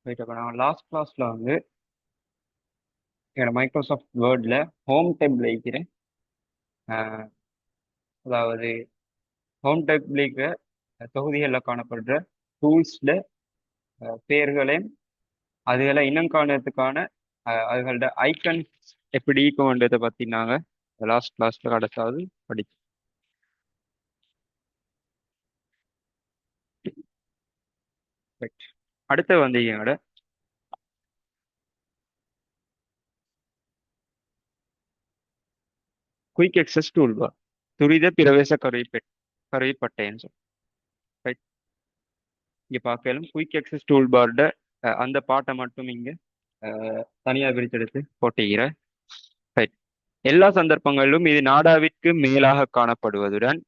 Right. அப்போ நான் last கிளாஸில் வந்து என்னோட மைக்ரோசாஃப்ட் வேர்டில் ஹோம் டேபிள் வைக்கிறேன். அதாவது ஹோம் டேபிளுக்கு தொகுதிகளில் காணப்படுற டூல்ஸில் பேர்களையும் அதுகளை இனம் காணுறதுக்கான அதுகளோட ஐக்கன்ஸ் எப்படி இருக்கும்ன்றதை பற்றி நாங்கள் லாஸ்ட் கிளாஸில் கடைசாவது படித்தோம். ரைட். அடுத்து வந்து என்னோட குயிக் எக்ஸஸ் டூல் பார் துரித பிரவேச கருவிப்பட்டைன்னு சொல்லி. ரைட். இங்கே பார்க்கலும் குயிக் எக்ஸஸ் டூல் பார்ட அந்த பாட்டை மட்டும் இங்கே தனியாக பிரித்தெடுத்து போட்டுகிறேன். ரைட். எல்லா சந்தர்ப்பங்களிலும் இது நாடாவிற்கு மேலாக காணப்படுவதுடன்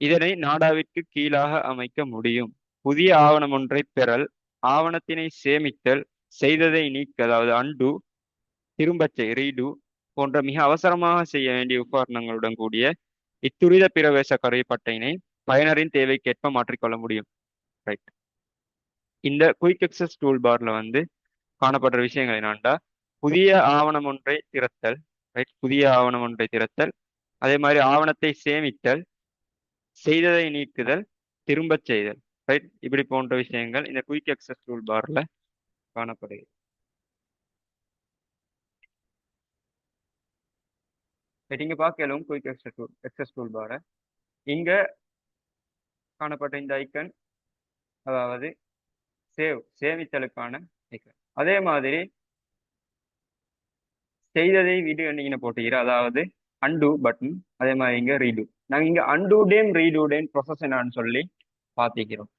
இதனை நாடாவிற்கு கீழாக அமைக்க முடியும். புதிய ஆவணம் ஒன்றை பெறல், ஆவணத்தினை சேமித்தல், செய்ததை நீக்க அதாவது அண்டு, திரும்பச் ரீடு போன்ற மிக அவசரமாக செய்ய வேண்டிய உபகரணங்களுடன் கூடிய இத்துரித பிரவேச கருவிப்பட்டையினை பயனரின் தேவைக்கேற்ப மாற்றிக்கொள்ள முடியும். ரைட். இந்த குயிக் எக்ஸஸ் டூல் பார்ல வந்து காணப்படுற விஷயங்கள் என்னண்டா, புதிய ஆவணம் ஒன்றை திறத்தல். ரைட். புதிய ஆவணம் ஒன்றை திறத்தல், அதே மாதிரி ஆவணத்தை சேமித்தல், செய்ததை நீக்குதல், திரும்பச் செய்தல். ரைட். இப்படி போன்ற விஷயங்கள் இந்த குயிக் எக்ஸஸ் டூல் பார்ல காணப்படுகிறது. இங்க பார்க்கலும் குயிக் எக்ஸஸ் டூல் பார இங்க காணப்பட்ட இந்த ஐக்கன் அதாவது சேமித்தலுக்கான ஐக்கன். அதே மாதிரி செய்ததை விடு நீங்க போட்டுக்கிறேன், அதாவது அண்டு பட்டன். அதே மாதிரி இங்க ரீடு. நாங்க இங்க அண்டு டேம் ரீடு டேம் ப்ரொசஸ் என்னான்னு சொல்லி பார்த்திக்கிறோம்.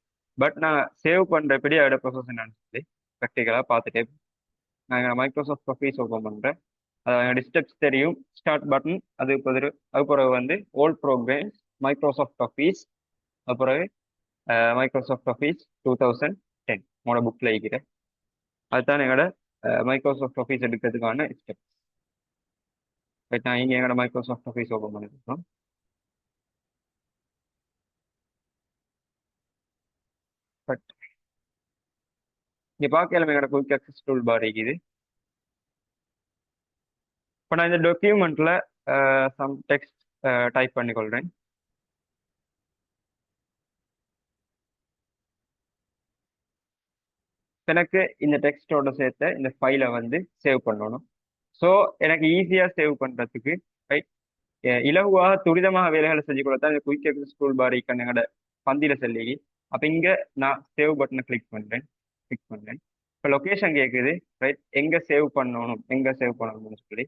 பட் நான் சேவ் பண்றபடி அதோட ப்ரொசஸ் என்னன்னு சொல்லி ப்ராக்டிக்கலா பார்த்துட்டே நாங்கள் மைக்ரோசாஃப்ட் ஆஃபீஸ் ஓப்பன் பண்றேன். அதோட ஸ்டெப்ஸ் தெரியும். ஸ்டார்ட் பட்டன், அது பிறகு வந்து ஓல்ட் ப்ரோக்ராம்ஸ், மைக்ரோசாஃப்ட் ஆஃபீஸ், அப்புறம் மைக்ரோசாஃப்ட் ஆஃபீஸ் 2010 உங்களோட புக்கில் இருக்கிறேன். அதுதான் எங்களோட மைக்ரோசாஃப்ட் ஆஃபீஸ் எடுக்கிறதுக்கான ஸ்டெப். நான் இங்கே எங்களோட மைக்ரோசாஃப்ட் ஆஃபீஸ் ஓப்பன் பண்ணிருக்கோம். பட் இங்கே பார்க்கலாம் எங்களோட குயிக் ஆக்சஸ் டூல் பார் இருக்குது. இப்போ நான் இந்த டாக்குமெண்ட்ல சம் டெக்ஸ்ட் டைப் பண்ணிக்கொள்றேன். எனக்கு இந்த டெக்ஸ்டோட சேர்த்த இந்த ஃபைலை வந்து சேவ் பண்ணணும். ஸோ எனக்கு ஈஸியாக சேவ் பண்ணுறதுக்கு ரைட், இலகுவாக துரிதமாக வேலைகளை செஞ்சு கொடுத்தா இந்த quick access toolbar icon எங்களோட பந்தியில செல்லி. அப்போ இங்கே நான் சேவ் பட்டனை கிளிக் பண்ணுறேன். இப்போ லொக்கேஷன் கேட்குது. ரைட். எங்கே சேவ் பண்ணணும்னு சொல்லி.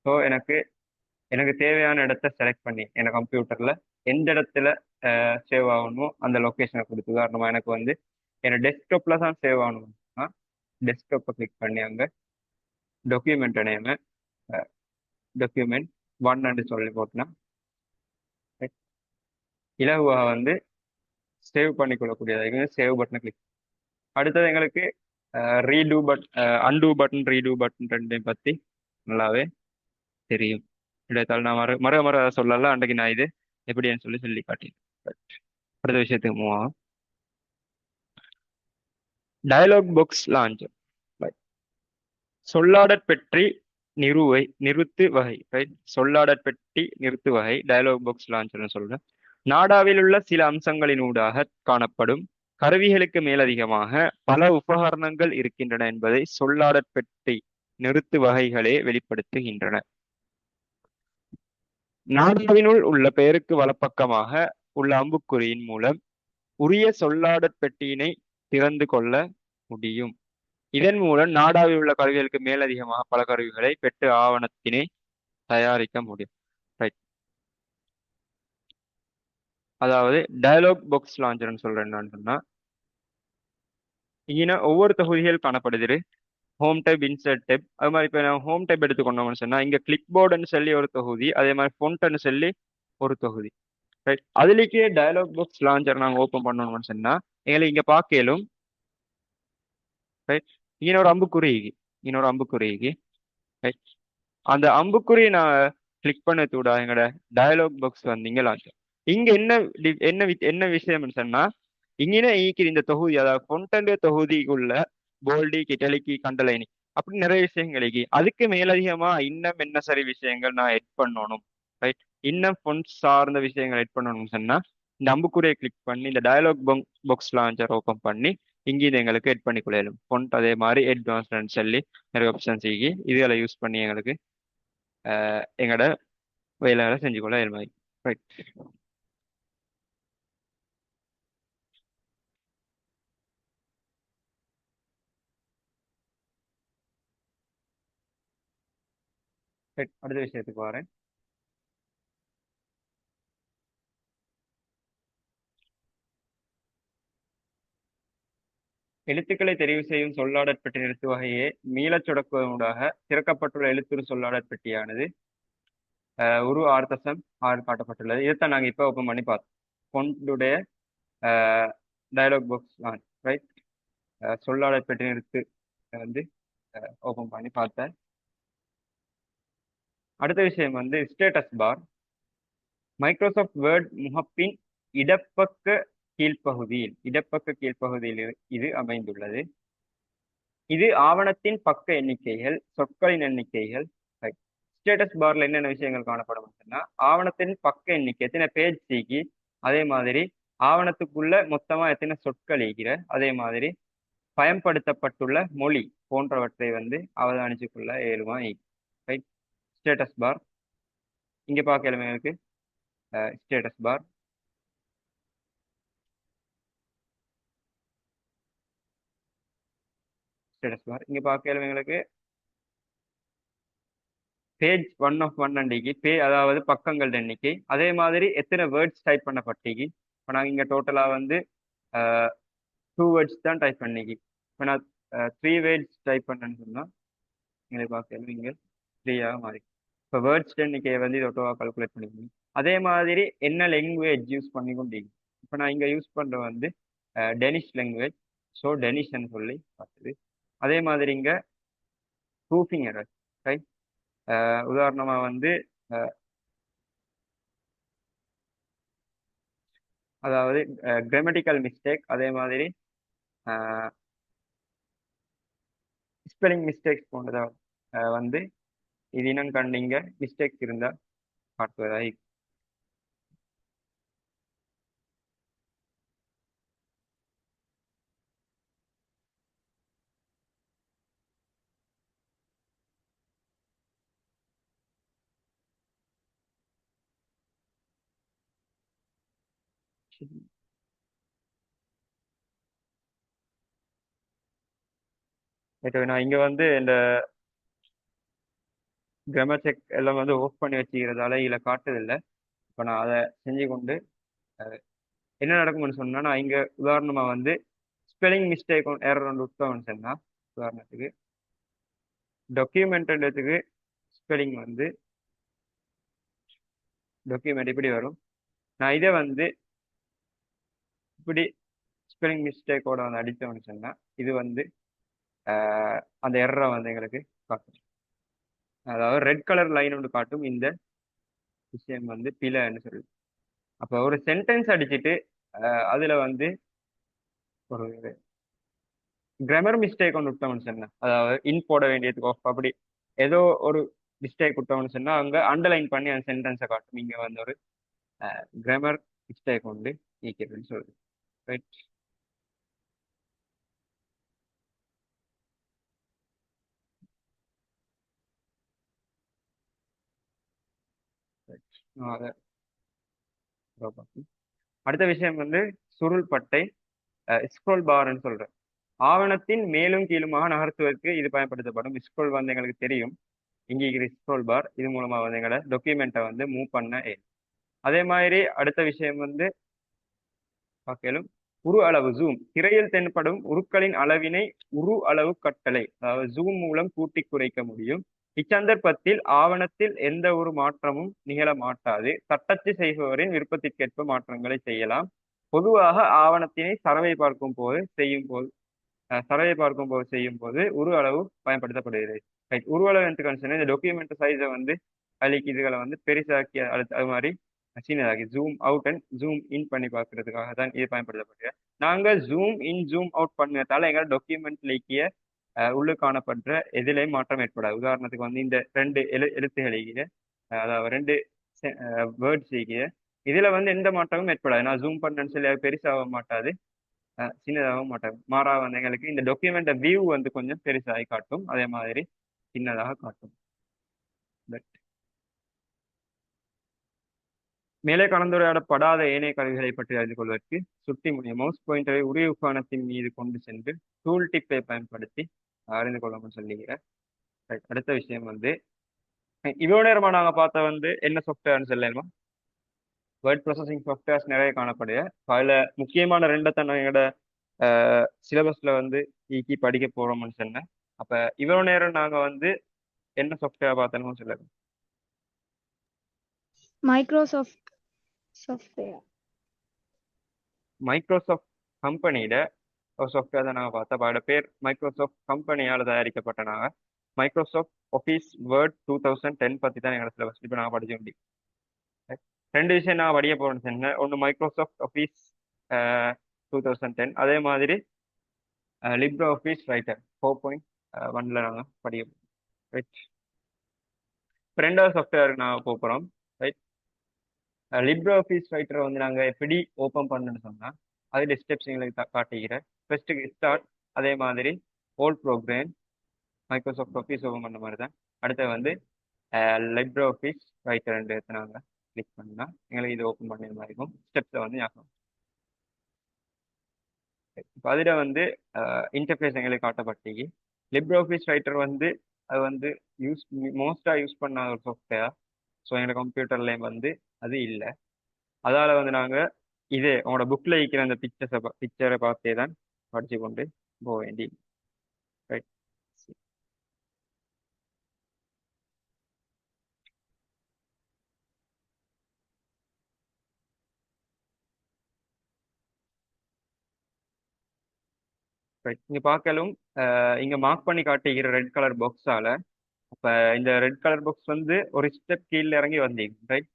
ஸோ எனக்கு தேவையான இடத்த செலக்ட் பண்ணி என் கம்ப்யூட்டரில் எந்த இடத்துல சேவ் ஆகணுமோ அந்த லொக்கேஷனை கொடுத்து, உதாரணமாக எனக்கு வந்து என்னோட டெஸ்க்டாப்பில் தான் சேவ் ஆகணும்னா டெஸ்க்டாப்பை கிளிக் பண்ணி அங்கே டாக்குமெண்ட் நேமு டாக்குமெண்ட் 1 சொல்லி போட்டுனா இலகுவாக வந்து சேவ் பண்ணிக்கொள்ளக்கூடியதாக சேவ் பட்டனை கிளிக். அடுத்தது எங்களுக்கு redo undo button redo button ரெண்டையும் பற்றி நல்லாவே தெரியும். இடைத்தால் நான் மறு சொல்லலாம். அன்றைக்கு நான் இது எப்படின்னு சொல்லி காட்டினேன். அடுத்த விஷயத்துக்கு மூவ் ஆகும். Dialog box launch. சொல்லாடற் பெற்றி நிறுத்து வகை. ரைட். சொல்லாடற் பெட்டி நிறுத்து வகை டயலாக் பாக்ஸ் லான்ச்சர்னு சொல்றேன். நாடாவில் உள்ள சில அம்சங்களினூடாக காணப்படும் கருவிகளுக்கு மேலதிகமாக பல உபகரணங்கள் இருக்கின்றன என்பதை சொல்லாடற் பெட்டி நிறுத்து வகைகளே வெளிப்படுத்துகின்றன. நாடாவினுள் உள்ள பெயருக்கு வலப்பக்கமாக உள்ள அம்புக்குறியின் மூலம் உரிய சொல்லாடற் பெட்டியினை திறந்து கொள்ள முடியும். இதன் மூலம் நாடாவில் உள்ள கருவிகளுக்கு மேலதிகமாக பல கருவிகளை பெற்று ஆவணத்தினை தயாரிக்க முடியும். ரைட். அதாவது டயலாக் பாக்ஸ் லான்ச்சர்னு சொல்றேன் என்னன்னு சொன்னா, இங்கே ஒவ்வொரு தொகுதிகள் காணப்படுது. Home type, insert type. அது மாதிரி இப்போ நான் ஹோம் டைப் எடுத்துக்கொண்டோம்னு சொன்னா இங்க கிளிக் போர்டுன்னு சொல்லி ஒரு தொகுதி, அதே மாதிரி ஃபொண்ட்னு சொல்லி ஒரு தொகுதி. ரைட். அதுலேயே டயலாக் பாக்ஸ் லான்ச்சர் நாங்கள் ஓப்பன் பண்ணணும்னு சொன்னா எங்களுக்கு இங்க பார்க்கலும். ரைட். இன்னொரு அம்புக்குறி. ரைட். அந்த அம்புக்குறி நான் கிளிக் பண்ணதூட எங்களோட டயலாக் பாக்ஸ் வந்து இங்க லான்ச். இங்க என்ன விஷயம்னு சொன்னா இங்கே இந்த தொகுதி, அதாவது கொண்டென்ட் தொகுதிக்குள்ள போல்டிக் இட்டலிக்கு கண்டலைனி அப்படி நிறைய விஷயங்கள் இருக்கு. அதுக்கு மேலதிகமா இன்னும் என்ன சரி விஷயங்கள் நான் எட் பண்ணணும், ரைட்? இன்னும் ஃபொன்ட் சார்ந்த விஷயங்கள் எட் பண்ணணும்னு சொன்னா இந்த அம்புக்குறியை கிளிக் பண்ணி இந்த டயலாக் பாக்ஸ் லான்ச்சர் ஓப்பன் பண்ணி இங்கே இது எங்களுக்கு எட் பண்ணி கொள்ளையிலும். ஃபொன்ட் அதே மாதிரி அட்வான்ஸ்ட்னு சொல்லி நிறைய ஆப்ஷன்ஸ் இருக்கு. இதுகளை யூஸ் பண்ணி எங்களுக்கு எங்களோட வேலைகளை செஞ்சு கொள்ள இது மாதிரி, ரைட்? ரைட், அடுத்த விஷயத்துக்கு வரேன். எழுத்துக்களை தெரிவு செய்யும் சொல்லாடற் பெட்டி எழுத்து வகையே மீளச் சொடக்குவதனூடாக திறக்கப்பட்டுள்ள எழுத்துரு சொல்லாடற் பெட்டியானது உரு 6.6 காட்டப்பட்டுள்ளது. இதைத்தான் நாங்கள் இப்போ ஓப்பன் பண்ணி பார்த்தோம். ஃபொண்டுடைய டயலாக் பாக்ஸ், ரைட்? சொல்லாடற் பெட்டி எழுத்து வந்து ஓப்பன் பண்ணி பார்த்தேன். அடுத்த விஷயம் வந்து ஸ்டேட்டஸ் பார். மைக்ரோசாஃப்ட் வேர்ட் முகப்பின் இடப்பக்க கீழ்ப்பகுதியில் இது அமைந்துள்ளது. இது ஆவணத்தின் பக்க எண்ணிக்கைகள், சொற்களின் எண்ணிக்கைகள். ஸ்டேட்டஸ் பார்ல என்னென்ன விஷயங்கள் காணப்படும் அப்படின்னா, ஆவணத்தின் பக்க எண்ணிக்கை எத்தனை பேஜ் சீக்கி, அதே மாதிரி ஆவணத்துக்குள்ள மொத்தமா எத்தனை சொற்கள் ஈகிற, அதே மாதிரி பயன்படுத்தப்பட்டுள்ள மொழி போன்றவற்றை வந்து அவதானிச்சுக்குள்ள ஏழுமா ரைட்? ஸ்டேட்டஸ் பார் இங்க பார்க்கலுமே இருக்கு. ஸ்டேட்டஸ் பார் இங்க பார்க்கலும் எங்களுக்கு பேஜ் 1 அண்டிக்கு அதாவது பக்கங்கள் எண்ணிக்கை, அதே மாதிரி எத்தனை வேர்ட்ஸ் டைப் பண்ணப்பட்டிக்கு. இப்போ நாங்கள் இங்கே டோட்டலாக வந்து 2 வேர்ட்ஸ் தான் டைப் பண்ணிக்கி. இப்போ நான் 3 வேர்ட்ஸ் டைப் பண்ணேன்னு சொன்னால் எங்களுக்கு பார்க்கலும் இங்கே 3ஆக மாறி. இப்போ வேர்ட்ஸ் எண்ணிக்கையை வந்து இதை டோட்டலாக கால்குலேட் பண்ணிக்கணும். அதே மாதிரி என்ன லாங்குவேஜ் யூஸ் பண்ணி கொண்டீங்க. இப்போ நான் இங்கே யூஸ் பண்ணுற வந்து டெனிஷ் லாங்குவேஜ். ஸோ டெனிஷ்ன்னு சொல்லி பார்த்துது. அதே மாதிரி இங்கே ப்ரூஃபிங் எரர், ரைட்? உதாரணமா வந்து அதாவது கிராமட்டிக்கல் மிஸ்டேக், அதே மாதிரி ஸ்பெல்லிங் மிஸ்டேக்ஸ் போன்றதா வந்து இது இன்னும் கண்டிங்க மிஸ்டேக்ஸ் இருந்தால் காட்டுவதாய். நான் இங்க வந்து இந்த கிராமர் செக் எல்லாம் வந்து ஆஃப் பண்ணி வச்சுக்கிறதால இதில் காட்டுதில்லை. இப்போ நான் அதை செஞ்சு கொண்டு என்ன நடக்கும்னு சொன்னா, நான் இங்க உதாரணமா வந்து ஸ்பெல்லிங் மிஸ்டேக் எரர் ஒன்று விட்டோம்னு சொன்னா, உதாரணத்துக்கு டாக்குமெண்ட்டுக்கு ஸ்பெல்லிங் வந்து டாக்குமெண்ட் இப்படி வரும். நான் இதை வந்து இப்படி ஸ்பெல்லிங் மிஸ்டேக்கோட வந்து அடித்தோம்னு சொன்னா இது வந்து அந்த எரரை வந்து எங்களுக்கு காட்டும். அதாவது ரெட் கலர் லைன் ஒன்று காட்டும். இந்த விஷயம் வந்து பிழைன்னு சொல்லி. அப்போ ஒரு சென்டென்ஸ் அடிச்சுட்டு அதுல வந்து ஒரு கிராமர் மிஸ்டேக் ஒன்று விட்டோம்னு சொன்னேன், அதாவது இன் போட வேண்டியதுக்கு ஆஃப் அப்படி ஏதோ ஒரு மிஸ்டேக் விட்டோம்னு சொன்னா அங்க அண்டர்லைன் பண்ணி அந்த சென்டென்ஸை காட்டும். இங்க வந்து ஒரு கிராமர் மிஸ்டேக் உண்டு நீக்கிறதுன்னு சொல்லுது, ரைட்? அதை அடுத்த விஷயம் வந்து சுருள் பட்டை, ஸ்க்ரோல் பார்ன்னு சொல்றேன். ஆவணத்தின் மேலும் கீழுமாக நகர்த்துவதற்கு இது பயன்படுத்தப்படும். ஸ்க்ரோல் வந்து எங்களுக்கு தெரியும். இங்கே இருக்கிற ஸ்க்ரோல் பார் இது மூலமா வந்து எங்களை டாக்குமெண்ட்டை வந்து மூவ் பண்ண. அதே மாதிரி அடுத்த விஷயம் வந்து பார்க்கலும் உரு அளவு ஜூம். திரையில் தென்படும் உருக்களின் அளவினை உரு அளவு கட்டளை, அதாவது ஜூம் மூலம் கூட்டி குறைக்க முடியும். இச்சந்தர்ப்பத்தில் ஆவணத்தில் எந்த ஒரு மாற்றமும் நிகழ மாட்டாது. தட்டச்சு செய்பவரின் விருப்பத்திற்கேற்ப மாற்றங்களை செய்யலாம். பொதுவாக ஆவணத்தினை சரவை பார்க்கும் போது செய்யும் போது உரு அளவு பயன்படுத்தப்படுகிறது. ரைட்? உரு அளவு என்று இந்த டாக்குமெண்ட் சைஸை வந்து அதுக்கு இதுகளை வந்து பெருசாக்கி அது மாதிரி சின்னதாகி zoom out and zoom in பண்ணி பார்க்கறதுக்காக தான் இது பயன்படுத்தப்படுகிறது. நாங்க ஜூம் இன் ஜூம் அவுட் பண்ணதால எங்களோட டாக்குமெண்ட்லேயே உள்ளு காணப்படுற எதிலையும் மாற்றம் ஏற்படாது. உதாரணத்துக்கு வந்து இந்த ரெண்டு எழுத்துக்களிலே அதாவது ரெண்டு வேர்ட்ஸ் இதுல வந்து எந்த மாற்றமும் ஏற்படாது. நான் ஜூம் பண்ணேன்னு சொல்லி அது பெருசாக மாட்டாது, சின்னதாகவும் மாட்டாது. மாறாக வந்து எங்களுக்கு இந்த டாக்குமெண்ட் வியூ வந்து கொஞ்சம் பெருசாகி காட்டும், அதே மாதிரி சின்னதாக காட்டும். But மேலே கலந்துரையாடப்படாத ஏனைய கருவிகளை பற்றி அறிந்து கொள்வதற்கு சுட்டி முனைய மவுஸ் பாயிண்டரை உரிய உக்காணத்தின் மீது கொண்டு சென்று டூல் டிப்பை பயன்படுத்தி அறிந்து கொள்ளணும்னு சொல்லிக்கிறேன். Right. அடுத்த விஷயம் வந்து இவ்வளவு நேரமா நாங்க பார்த்த வந்து என்ன சாஃப்ட்வேர்னு சொல்லலாமா? வேர்ட் ப்ராசஸிங் சாஃப்ட்வேர்ஸ் நிறைய காணப்படுது. அதுல முக்கியமான ரெண்டை தான் எங்களோட சிலபஸ்ல வந்து ஈக்கி படிக்க போறோம்னு சொன்னேன். அப்ப இவ்வளவு நேரம் நாங்க வந்து என்ன சாஃப்ட்வேர் பார்த்தோம்னு சொல்லுங்க. Microsoft software. மைக்ரோசாஃப்ட் கம்பெனியில ஒரு சாஃப்ட்வேர் தான் நாங்கள் பார்த்தோம். அதோட பேர் மைக்ரோசாஃப்ட் கம்பெனியால் தயாரிக்கப்பட்ட நாங்கள் மைக்ரோசாஃப்ட் ஆஃபீஸ் வேர்ட் 2010 பற்றி தான் எங்களோட சிலபஸ் இப்போ நாங்கள் படிக்க முடியும். ரெண்டு விஷயம் நான் படிக்க போகிறேன்னு சொன்னேன். ஒன்று மைக்ரோசாஃப்ட் ஆஃபீஸ் 2010, அதே மாதிரி லிப்ரோ ஆஃபீஸ் ரைட்டர் 4.1 நாங்கள் படிக்க ரைட். ரெண்டாவது சாஃப்ட்வேருக்கு நாங்கள் போகிறோம். ரைட். லிப்ரோ ஆஃபீஸ் ரைட்டரை வந்து நாங்கள் எப்படி ஓப்பன் பண்ணணும்னு சொன்னால் அது ஸ்டெப்ஸ் எங்களுக்கு காட்டுகிறேன். ஃபர்ஸ்ட்டுக்கு ஸ்டார்ட், அதே மாதிரி old program Microsoft Office open பண்ண மாதிரி தான். அடுத்து வந்து லிப்ரோ ஆஃபீஸ் ரைட்டர் ரெண்டு எடுத்து நாங்கள் கிளிக் பண்ணால் எங்களுக்கு இது ஓப்பன் பண்ண மாதிரி இருக்கும். ஸ்டெப்ஸை வந்து ஞாபகம். இப்போ அதில் வந்து இன்டர்ஃபேஸ் எங்களுக்கு காட்டப்பட்டீங்க. லிப்ரோ ஆஃபீஸ் ரைட்டர் வந்து அது வந்து மோஸ்ட்டாக யூஸ் பண்ண ஒரு சாஃப்ட்வேர். ஸோ எங்களோட கம்ப்யூட்டர்லேயும் வந்து அது இல்லை. அதால் வந்து நாங்கள் இதே உங்களோட புக்கில் இருக்கிற அந்த பிக்சரை பார்த்தே தான் படித்து கொண்டு போக வேண்டி. ரைட். ரைட். இங்கே பார்க்கலும் இங்கே மார்க் பண்ணி காட்டுகிற ரெட் கலர் பாக்ஸால் அப்போ இந்த ரெட் கலர் பாக்ஸ் வந்து ஒரு ஸ்டெப் கீழே இறங்கி வந்தீங்க. ரைட்.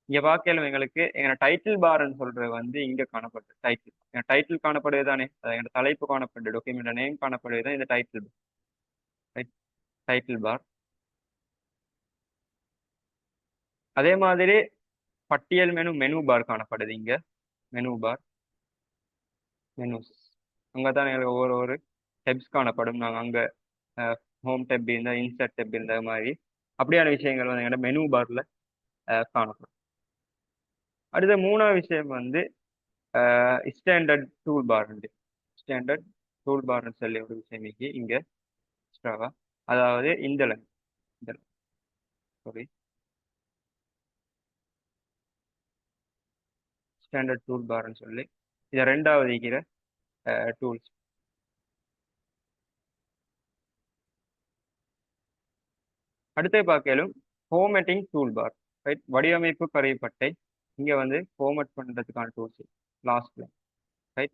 இங்கே பார்க்கலும் எங்களுக்கு எங்களோட டைட்டில் பார்ன்னு சொல்றது வந்து இங்கே காணப்படுது. டைட்டில் டைட்டில் காணப்படுது தானே, எங்களோட தலைப்பு காணப்படுது, டாக்குமெண்ட் நேம் காணப்படுது தான் இந்த டைட்டில். ரைட். Title bar. அதே மாதிரி பட்டியல் மெனு பார் காணப்படுது. இங்கே மெனு பார் மெனுஸ் அங்கே தான் எங்களுக்கு ஒவ்வொரு டெப்ஸ் காணப்படும். நாங்கள் அங்கே ஹோம் டெப் இருந்தால் இன்சர்ட் டெப் இருந்த மாதிரி அப்படியான விஷயங்கள் வந்து எங்களோட மெனு பார்ல காணப்படும். அடுத்த மூணாவது விஷயம் வந்து standard toolbar. Standard tool பார்னு சொல்லி ஒரு விஷயம் இங்கே எக்ஸ்ட்ராவா, அதாவது இந்த சாரி ஸ்டாண்டர்ட் டூல் பார்னு சொல்லி இதை ரெண்டாவது இருக்கிற டூல்ஸ். அடுத்து பார்க்கலும் ஃபார்மேட்டிங் டூல் பார். ரைட். வடிவமைப்பு கருவிப்பட்டை இங்கே வந்து ஃபார்மேட் பண்ணுறதுக்கான டூல்ஸ் லாஸ்ட்ல. ரைட்.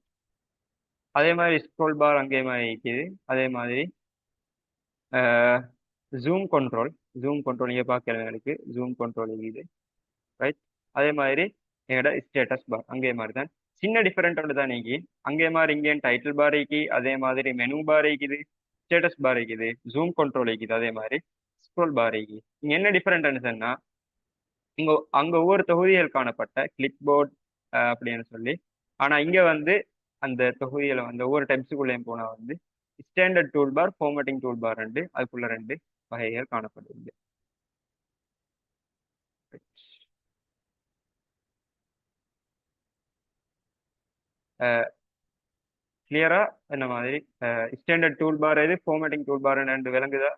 அதே மாதிரி ஸ்க்ரோல் பார் அங்கே மாதிரி இருக்குது. அதே மாதிரி ஜூம் கண்ட்ரோல் இங்கே பார்க்கல எங்களுக்கு ஜூம் கண்ட்ரோல் இருக்குது. ரைட். அதே மாதிரி எங்களோட ஸ்டேட்டஸ் பார் அங்கே மாதிரி தான். சின்ன டிஃபரெண்ட் ஒன்று தான் நீக்கி அங்கே மாதிரி இங்கே டைட்டில் பார் இருக்குது, அதே மாதிரி மெனு பார் இருக்குது, ஸ்டேட்டஸ் பார் இருக்குது, ஜூம் கண்ட்ரோல் இருக்குது, அதே மாதிரி ஸ்க்ரோல் பார் இருக்குது. இங்கே என்ன டிஃபரெண்ட் சொன்னா இங்கே அங்கே ஒவ்வொரு தொகுதிகள் காணப்பட்ட கிளிக் போர்ட் அப்படின்னு சொல்லி, ஆனால் இங்கே வந்து அந்த தொகுதிகளை வந்து ஒவ்வொரு டைப்ஸுக்குள்ளேயும் போனால் வந்து standard toolbar, formatting toolbar ரெண்டு, அதுக்குள்ள ரெண்டு வகைகள் காணப்படுது. கிளியரா என்ன மாதிரி ஸ்டாண்டர்ட் டூல் பார் எது, ஃபார்மேட்டிங் டூல் பார் ரெண்டு விளங்குதா?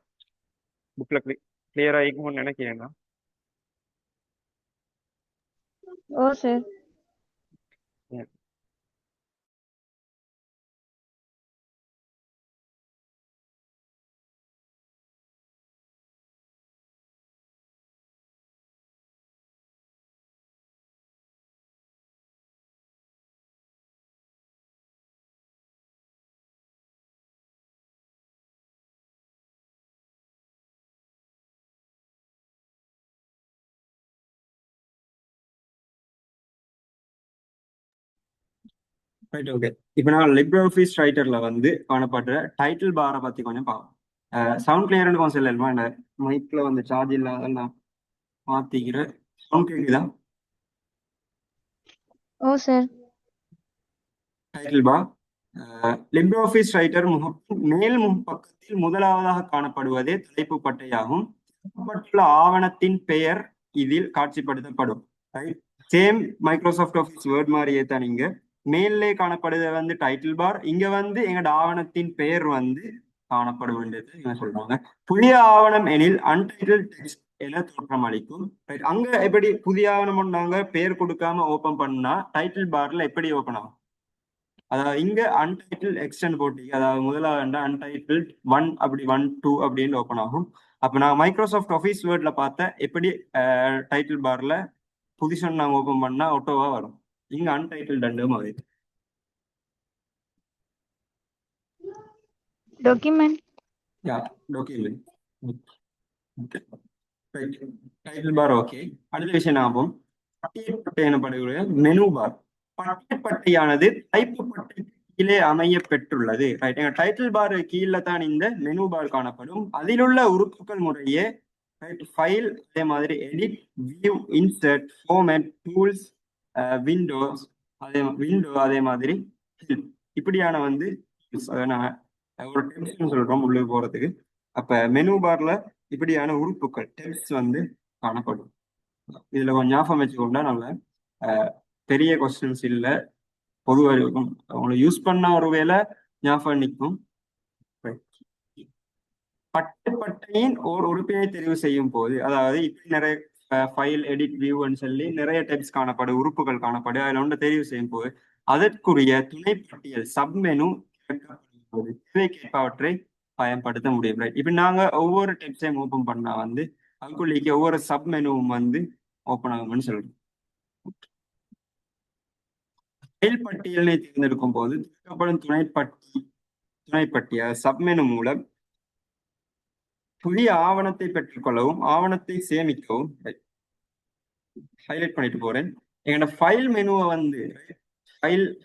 புக்ல கிளியரா இருக்கும்னு நினைக்கிறேன்னா. ஓ சார். Right, okay. இப்போ நான் லிப்ரே ஆஃபீஸ் ரைட்டர்ல வந்து காணப்படுற டைட்டில் பாரை பத்தி கொஞ்சம் பார்ப்போம். சவுண்ட் கிளியர்னு கொஞ்சம் சொல்லணுமா? என்ன மைக்ல வந்து சார்ஜ் இல்லாத நான் மாத்திக்கிறேன். சவுண்ட் கேக்குதா? ஓ sir. Title bar. Libre office writer மேல் பக்கத்தில் முதலாவதாக காணப்படுவதே தலைப்பு பட்டையாகும். கொடுக்கப்பட்டுள்ள ஆவணத்தின் பெயர் இதில் காட்சிப்படுத்தப்படும். சேம் மைக்ரோசாஃப்ட் ஆஃபீஸ் வேர்ட் மாதிரியே தான் நீங்க மேலே காணப்படுது வந்து டைட்டில் பார். இங்க வந்து எங்களோட ஆவணத்தின் பெயர் வந்து காணப்பட வேண்டியது என்ன சொல்றாங்க. புதிய ஆவணம் எனில் அன்டைட்டில் டெக்ஸ்ட் என தோற்றம் அளிக்கும். அங்க எப்படி புதிய ஆவணம் நாங்க பெயர் கொடுக்காம ஓபன் பண்ணா டைட்டில் பார்ல எப்படி ஓபன் ஆகும்? அதாவது இங்க அன்டைட்டில் எக்ஸ்டென்ட் போட்டி, அதாவது முதலாவது அன்டைட்டில் 1 அப்படி 1 2 அப்படின்னு ஓப்பன் ஆகும். அப்ப நான் மைக்ரோசாஃப்ட் ஆஃபீஸ் வேர்ட்ல பார்த்தேன் எப்படி டைட்டில் பார்ல பொசிஷன் நாங்க ஓபன் பண்ணா ஆட்டோவா வரும். இங்க அன்டைட்டில் ரெண்டும் வருது. டாக்குமெண்ட். யா, டாக்குமெண்ட். Title bar okay. அடுத்த விஷயம் ஞாபகம், பட்டியல் பட்டை எனப்படுகிற மெனு பார். பட்டியல் பட்டையானது தலைப்பு பட்டைக்கு கீழே அமைய பெற்றுள்ளது. ரைட், எங்க டைட்டில் பார் கீழே தான் இந்த மெனு பார் காணப்படும். அதில் உள்ள உறுப்புகள் முறையே ஃபைல், அதே மாதிரி edit, view, insert, format, tools, Windows, அதே மாதிரி இப்படியான வந்து ஒரு டெக்ஸ்ட் சொல்றோம் உள்ளே போறதுக்கு. அப்ப மெனு பார்ல இப்படியான உறுப்புகள் டெக்ஸ்ட் வந்து காணப்படும். இதுல கொஞ்சம் ஞாபகம் வச்சுக்கொண்டா நல்ல பெரிய கொஸ்டின்ஸ் இல்ல, பொதுவாக இருக்கும். அவங்களை யூஸ் பண்ண ஒரு வேலை ஞாபகம் நிற்கும். பட்டையின் ஒரு உறுப்பினை தெரிவு செய்யும் போது, அதாவது இப்படி நிறைய ஃபைல், எடிட், வியூன்னு சொல்லி நிறைய டைப்ஸ் காணப்படும், உறுப்புகள் காணப்படும். அதுல ஒன்று தெரிவு செய்யும் போது அதற்குரிய துணை பட்டியல் சப்மெனு தேவைக்கேற்பவற்றை பயன்படுத்த முடியும். ரைட், இப்ப நாங்க ஒவ்வொரு டைப்ஸையும் ஓபன் பண்ணா வந்து அதுக்குள்ளிக்கு ஒவ்வொரு சப் மெனுவும் வந்து ஓப்பன் ஆகும்னு சொல்றோம். ஃபைல் பட்டியலை தேர்ந்தெடுக்கும் போது திறக்கப்படும் துணைப்பட்டிய சப்மெனு மூலம் புதிய ஆவணத்தை பெற்றுக்கொள்ளவும் ஆவணத்தை சேமிக்கவும் ஹைலைட் பண்ணிட்டு போறேன். எங்களோட ஃபைல் மெனுவை வந்து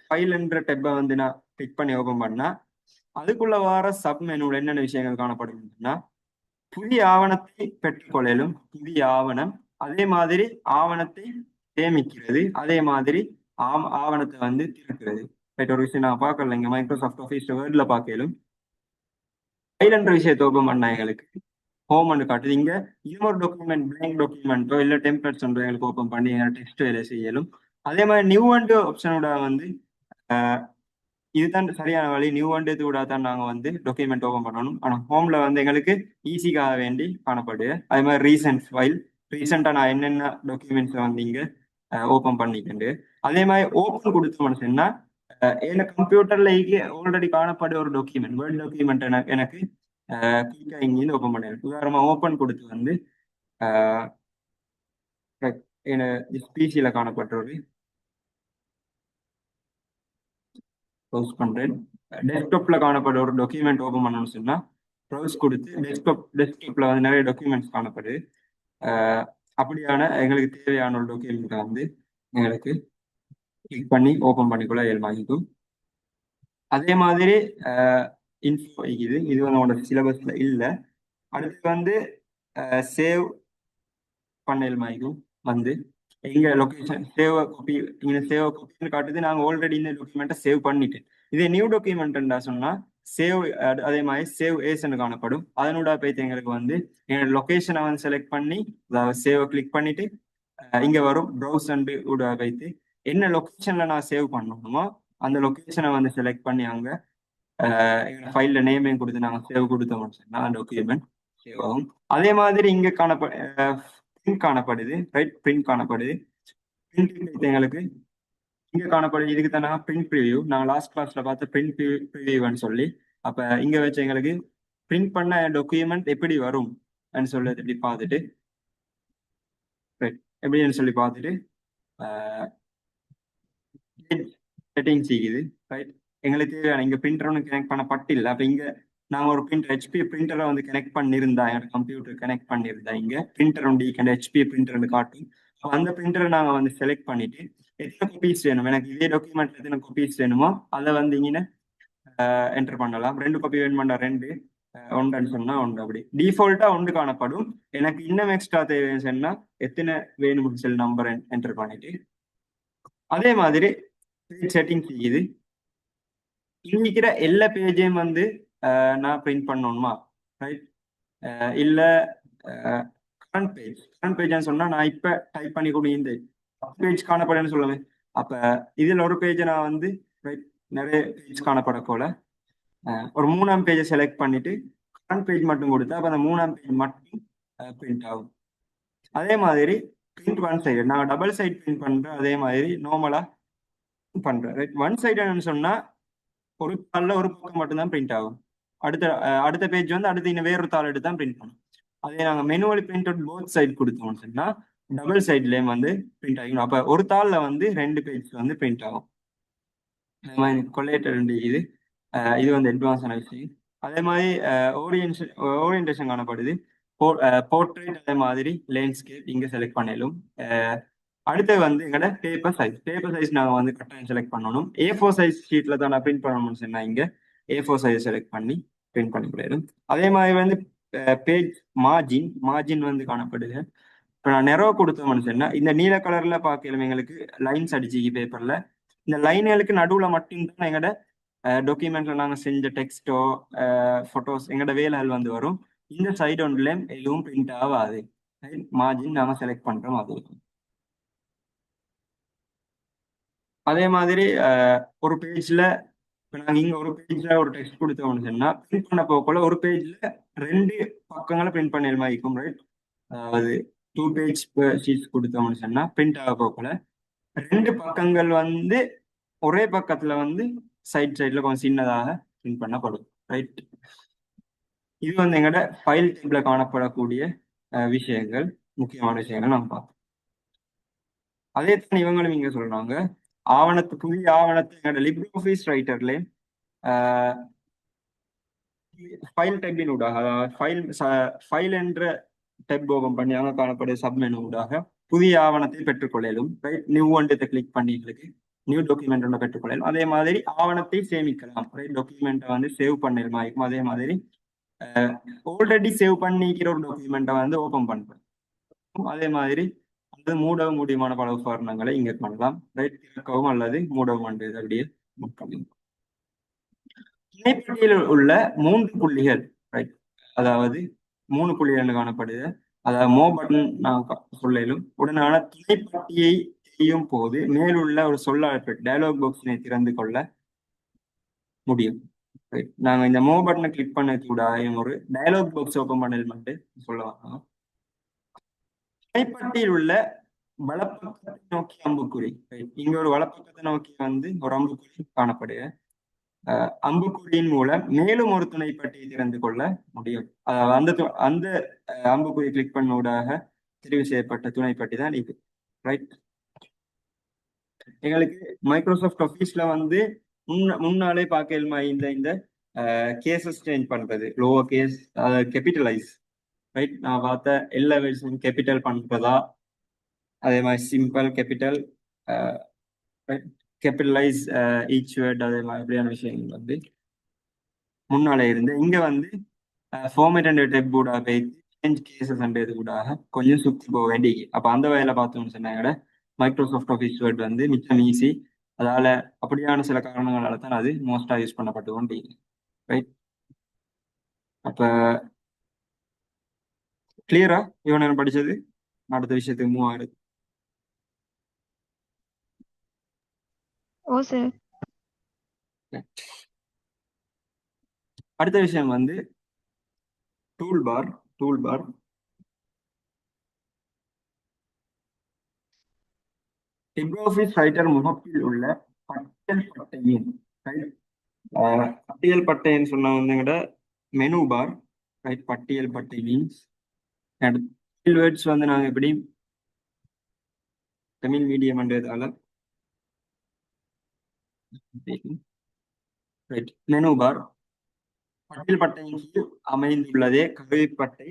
ஃபைல் என்ற டெப்பை வந்து நான் கிளிக் பண்ணி ஓபன் பண்ணா அதுக்குள்ள வர சப் மெனுல என்னென்ன விஷயங்கள் காணப்படுதுன்னா புதிய ஆவணத்தை பெற்றுக்கொள்ளலும், புதிய ஆவணம், அதே மாதிரி ஆவணத்தை சேமிக்கிறது, அதே மாதிரி ஆவணத்தை வந்து திறக்கிறது. ஒரு விஷயம் நான் பார்க்கல, இங்க மைக்ரோசாஃப்ட் ஆஃபீஸ் வேர்ட்ல பார்க்கலும் ஃபைல் என்ற விஷயத்தை ஓபன் பண்ணா எங்களுக்கு ஹோம்னு காட்டுது. இங்க இன்னொரு டாக்குமெண்ட், பிளாங்க் டாக்குமெண்ட்டோ இல்லை டெம்ப்ளேட்ஸ் எங்களுக்கு ஓப்பன் பண்ணி டெக்ஸ்ட் வேலை செய்யலும். அதே மாதிரி நியூ அண்ட் ஆப்ஷனோட வந்து இதுதான் சரியான வழி. நியூ அண்ட் இது கூட தான் நாங்கள் வந்து டாக்குமெண்ட் ஓப்பன் பண்ணணும். ஆனால் ஹோம்ல வந்து எங்களுக்கு ஈஸிக்காக வேண்டி காணப்படுது. அதே மாதிரி ரீசன்ட் ஃபைல், ரீசெண்டாக நான் என்னென்ன டாக்குமெண்ட்ஸை வந்து இங்கே ஓப்பன் பண்ணிக்கிண்டு அதே மாதிரி ஓப்பன் கொடுத்தோம்னு சொன்னா என்ன கம்ப்யூட்டர்ல ஆல்ரெடி காணப்படுற ஒரு டாக்குமெண்ட், வேர்ட் டாக்குமெண்ட் எனக்கு குயிக்காக இங்கேருந்து ஓப்பன் பண்ணிடுறேன். உதாரணமா ஓப்பன் கொடுத்து வந்து பிசியில காணப்பட்ட ஒரு ப்ரௌஸ் பண்றேன். டெஸ்க்டாப்ல காணப்படுற ஒரு டாக்குமெண்ட் ஓப்பன் பண்ணணும்னு சொன்னா ப்ரௌஸ் கொடுத்து டெஸ்க்டாப்ல வந்து நிறைய டாக்குமெண்ட்ஸ் காணப்படுது. அப்படியான எங்களுக்கு தேவையான ஒரு டாக்குமெண்ட்டை வந்து எங்களுக்கு கிளிக் பண்ணி ஓப்பன் பண்ணிக்கொள்ள இயல்பாகிக்கும். அதே மாதிரி இன்ஃபோ இது வந்து உங்களோட சிலபஸ்ல இல்லை. அடுத்து வந்து சேவ் பண்ண இயல்பாகிக்கும். வந்து எங்க லொகேஷன் சேவ் காப்பி, இங்க சேவ் காப்பின்னு காட்டுது. நாங்க ஆல்ரெடி இந்த டாக்குமெண்ட்டை சேவ் பண்ணிட்டேன். இதே நியூ டாக்குமெண்ட்னா சொன்னா சேவ், அதே மாதிரி சேவ் ஏஸ்ன்னு காணப்படும். அதனோட போய்த்து எங்களுக்கு வந்து என்னோட லொகேஷனை வந்து செலக்ட் பண்ணி சேவ் கிளிக் பண்ணிட்டு இங்க வரும் ப்ரௌஸ் அண்ட் கூட வைத்து என்ன லொகேஷன்ல நான் சேவ் பண்ணணுமோ அந்த லொகேஷனை வந்து செலக்ட் பண்ணி அங்க எங்க ஃபைல்ல நேமையும் கொடுத்து நாங்க சேவ் கொடுத்தோம்னு சொன்னா அந்த டாக்குமெண்ட் சேவ் ஆகும். அதே மாதிரி இங்க பிரிண்ட் காணப்படுது. ரைட், பிரிண்ட் காணப்படுது. பிரிண்ட் எங்களுக்கு இங்க காணப்படுது. இதுக்கு தானே பிரிண்ட் ப்ரிவியூ, நாங்கள் லாஸ்ட் கிளாஸ்ல பார்த்த பிரிண்ட் ப்ரிவியூன்னு சொல்லி. அப்ப இங்க வச்சு எங்களுக்கு பிரிண்ட் பண்ண டாக்குமெண்ட் எப்படி வரும் சொல்லி எப்படி பார்த்துட்டு எப்படின்னு சொல்லி பார்த்துட்டு செட்டிங்ஸ் இருக்குது. ரைட், எங்களுக்கு இங்க பிரிண்டர் ஒன்று கனெக்ட் பண்ண பட்டில்லை. அப்ப இங்க நாங்கள் ஒரு பிரிண்டர் ஹெச்பி பிரிண்டரை வந்து கனெக்ட் பண்ணியிருந்தா, என்னோட கம்ப்யூட்டர் கனெக்ட் பண்ணியிருந்தா இங்க பிரிண்டர் ஒன்று ஹெச்பி பிரிண்டர் காட்டும். அந்த பிரிண்டரை நாங்க வந்து செலக்ட் பண்ணிட்டு எத்தனை காப்பீஸ் வேணும், எனக்கு இதே டாக்குமெண்ட்ல எத்தனை காப்பீஸ் வேணுமோ அதை வந்து இங்கே என்டர் பண்ணலாம். 2 காப்பி வேணுமாண்டா 2, ஒன்றுன்னு சொன்னா ஒன்று, அப்படி டிஃபால்ட்டா ஒன்று காணப்படும். எனக்கு இன்னும் எக்ஸ்ட்ரா தேவைன்னு சொன்னா எத்தனை வேணும்னு சொல்லி நம்பர் என்டர் பண்ணிட்டு அதே மாதிரி செட்டிங் செய்யுது. இன்னைக்கிற எல்லா பேஜையும் வந்து நான் பிரிண்ட் பண்ணணுமா, ரைட்? இல்ல கரண்ட் பேஜ்னு சொன்னா நான் இப்ப டைப் பண்ணி கொடு இந்த பேஜ் காணப்படுன்னு சொல்லுவேன். அப்ப இதுல ஒரு பேஜை நான் வந்து நிறைய பேஜ் காணப்பட போல ஒரு 3ஆம் பேஜை செலக்ட் பண்ணிட்டு கரண்ட் பேஜ் மட்டும் கொடுத்தா அப்ப அந்த 3ஆம் பேஜ் மட்டும் பிரிண்ட் ஆகும். அதே மாதிரி பிரிண்ட் ஒன் சைடு நான் டபுள் சைட் பிரிண்ட் பண்றேன். அதே மாதிரி நார்மலா பண்றேன், ரைட்? ஒன் சைடுன்னு சொன்னா ஒரு தாள்ல ஒரு பக்கம் மட்டும்தான் பிரிண்ட் ஆகும். அடுத்த பேஜ் வந்து அடுத்து இன்னும் வேறொரு தாள் எடுத்து தான் பிரிண்ட் பண்ணும். அதே நாங்க மெனுவலி பிரிண்ட் அவுட் போத் சைடு கொடுத்தோம்னு சொன்னா டபுள் சைட்லயும் வந்து பிரிண்ட் ஆகிடும். அப்ப ஒரு தாள்ல வந்து 2 பேஜ் வந்து பிரிண்ட் ஆகும். அதே மாதிரி கொலேட்டர் இது வந்து அட்வான்ஸான விஷயம். அதே மாதிரி ஓரியன்டேஷன் காணப்படுது. போர்ட்ரேட் அதே மாதிரி லேண்ட்ஸ்கேப் இங்க செலக்ட் பண்ணிடும். அடுத்து வந்து எங்கட பேப்பர் சைஸ் நாங்க வந்து கட்டாயம் செலக்ட் பண்ணணும். A4 சைஸ் ஷீட்ல தான் நான் பிரிண்ட் பண்ணணும்னு சொன்னா இங்க A4 சைஸ் செலக்ட் பண்ணி பிரிண்ட் பண்ணி போயிடும். அதே மாதிரி வந்து பேஜ் மார்ஜின் வந்து காணப்படுது. இப்போ நான் நெரோ கொடுத்தோம்னு சொன்னா இந்த நீல கலர்ல பார்க்கலாம் எங்களுக்கு லைன்ஸ் அடிச்சு பேப்பர்ல இந்த லைன்களுக்கு நடுவுல மட்டும்தான் எங்கட டாக்குமெண்ட்ல நாங்க செஞ்ச டெக்ஸ்டோ போட்டோஸ் எங்கட வேலைகள் வந்து வரும். இந்த சைடு ஒன்றுல எதுவும் பிரிண்ட் ஆகாது. மார்ஜின் நாம செலக்ட் பண்றோம். அதே மாதிரி ஒரு பேஜ்ல இப்போ நாங்கள் இங்கே ஒரு பேஜ்ல ஒரு டெக்ஸ்ட் கொடுத்தோம்னு சொன்னா பிரிண்ட் பண்ண போகல ஒரு பேஜ்ல 2 பக்கங்களை பிரிண்ட் பண்ண மாதிரி இருக்கும், ரைட்? அதாவது 2 பேஜ் ஷீட்ஸ் கொடுத்தோம்னு சொன்னா பிரிண்ட் ஆக போகல 2 பக்கங்கள் வந்து ஒரே பக்கத்துல வந்து சைட்ல கொஞ்சம் சின்னதாக பிரிண்ட் பண்ணப்படும், ரைட்? இது வந்து எங்கட ஃபைல் டைப்ல காணப்படக்கூடிய விஷயங்கள், முக்கியமான விஷயங்கள் நம்ம பார்ப்போம். அதே தான் இவங்களும் இங்க சொல்றாங்க, புதிய ஆவணத்தை எங்கட லிப்ரிஆஃபீஸ் ரைட்டர்ல ஃபைல் டைப்பின் ஊடாக, ஃபைல் என்ற டெப் ஓபன் பண்ணி அங்க காணப்படும் சப்மெனு ஊடாக புதிய ஆவணத்தை பெற்றுக்கொள்ளலும், ரைட்? நியூ ஒன்றத்தை கிளிக் பண்ணி எங்களுக்கு நியூ டாக்குமெண்ட் ஒன்று பெற்றுக்கொள்ளலாம். அதே மாதிரி ஆவணத்தை சேமிக்கலாம், ரைட்? டாக்குமெண்ட்டை வந்து சேவ் பண்ணிடலாம் இருக்கும். அதே மாதிரி ஆல்ரெடி சேவ் பண்ணிக்கிற ஒரு டாக்குமெண்ட்டை வந்து ஓபன் பண்றோம். அதே மாதிரி அது மூடவும் முடியுமான பல உபகரணங்களை இங்க பண்ணலாம், ரைட்? திறக்கவும் அல்லது மூடவும் பண்றது அப்படியே துணைப்பட்டியலில் உள்ள 3 புள்ளிகள், ரைட்? அதாவது 3 புள்ளிகள் காணப்படுது. அதாவது மோ பட்டன் நான் சொல்லும் உடனான துணைப்பட்டியை செய்யும் போது மேலுள்ள ஒரு சொல்லாடல் டயலாக் பாக்ஸினை திறந்து கொள்ள முடியும். நாங்க இந்த மோ பட்டனை கிளிக் பண்ண கூட ஒரு டயலாக் பாக்ஸ் ஓபன் பண்ணது மட்டும் சொல்லுவாங்க. துணைப்பட்டியில் உள்ள வலப்பக்கத்தை நோக்கி அம்புக்குறி, இங்க ஒரு வலப்பக்கத்தை நோக்கி வந்து ஒரு அம்புக்குறி காணப்படுது. அம்புக்குறியின் மூலம் மேலும் ஒரு துணைப்பட்டியை திறந்து கொள்ள முடியும். அந்த அம்புக்குறி கிளிக் பண்ண ஊடாக தெரிவு செய்யப்பட்ட துணைப்பட்டி தான் இது, ரைட்? எங்களுக்கு மைக்ரோசாஃப்ட் ஆஃபீஸ்ல வந்து முன்னாலே பார்க்கலுமா இந்த கேசஸ் சேஞ்ச் பண்றது, லோவர் கேஸ் கேபிட்டலைஸ், ரைட்? நான் பார்த்த எல்லா வேர்ட்ஸும் கேபிட்டல் பண்றதா, அதே மாதிரி simple capital, capitalise each word, அதே மாதிரி அப்படியான விஷயங்கள் வந்து முன்னாலே இருந்து இங்க வந்து ஃபார்மேட் அண்ட் டெப் கூட சேஞ்ச் கேசஸ் அண்ட் இது கூட கொஞ்சம் சுத்தி போக வேண்டி. அப்ப அந்த வகையில பார்த்தோம்னு சொன்னாங்க மைக்ரோசாஃப்ட் ஆஃபீஸ் வேர்ட் வந்து மிச்சம் ஈஸி. அதால அப்படியான சில காரணங்களால தான் அது மோஸ்டா யூஸ் பண்ணப்பட்டு கொண்டு, ரைட்? அப்ப கிளியரா இவன் படிச்சது? அடுத்த விஷயத்துக்கு மூவ் ஆகுது. ஓ சார். அடுத்த விஷயம் வந்து டூல் பார். லிப்ரிஆஃபீஸ் ரைட்டர் முகப்பில் உள்ள பட்டியல் பட்டையின், பட்டியல் பட்டைன்னு சொன்ன வந்துங்கட மெனு பார், ரைட்? பட்டியல் பட்டை மீன்ஸ் வேர்ட்ஸ் வந்து நாங்க எப்படி தமிழ் மீடியம் என்றதால ரைட். மெனு பார் பட்டியல் பட்டையின் கீழ் அமைந்துள்ளதே கருவிப்பட்டை